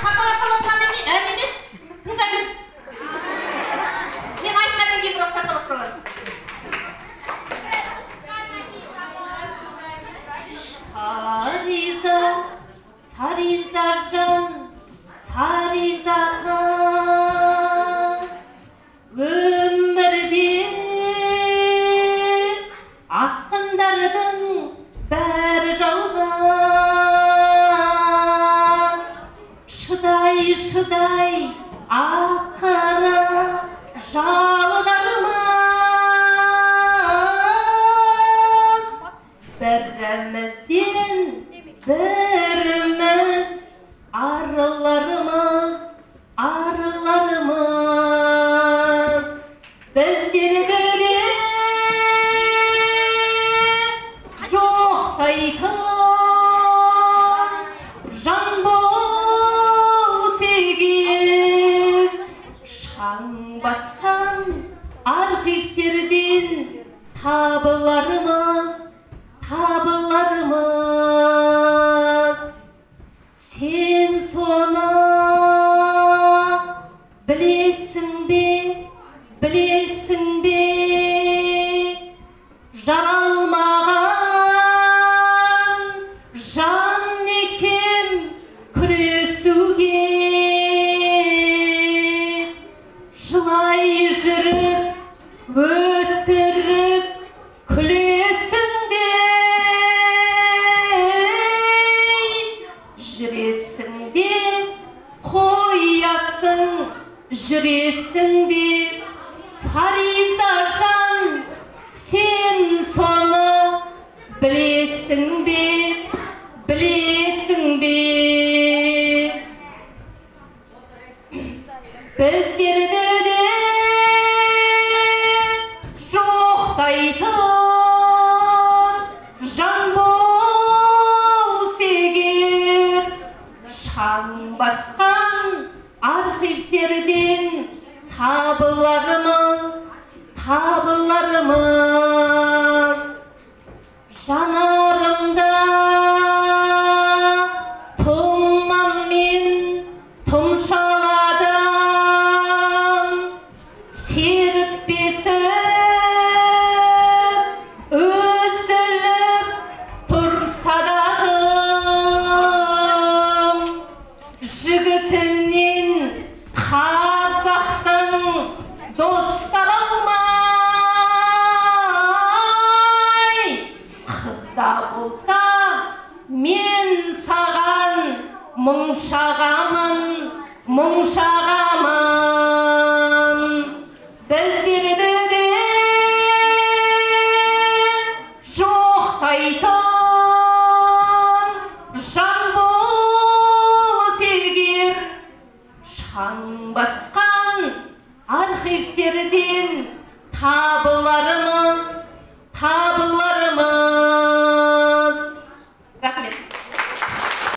сақала салатқан емес. Тыңдаңыз. Мен айтқаннан кейін бірақ шақалақ салады. Фариза жан, Фариза хан, өмірде ақындардың бәрі жалғыз. Шыдай ақыра жалғармыз. Бірімізден біріміз арыларымыз. Біздерде жоқтайтын жан болса егер, шаң басқан архивтерден табыларымыз. Сен соны білесің бе, жаралмаған жан екен күресуге. Жылай жүріп, өтірік күлесің де, жүресің де, қоясың, жүресің де. Фариза жан, сен соны білесің бе? Біздерде де жоқтайтын жан болса егер, шаң басқан архивтерден табыларымыз. Жанарымда тұманмен тұмшаладым, серіппесіп үзіліп тұрса дағы, жігітінен қазақтың достар алмай, қызда болса мен саған мұңшағамын. Біздерде де жоқтайтын жан болса егер, шаң басқан архивтерден табыларымыз.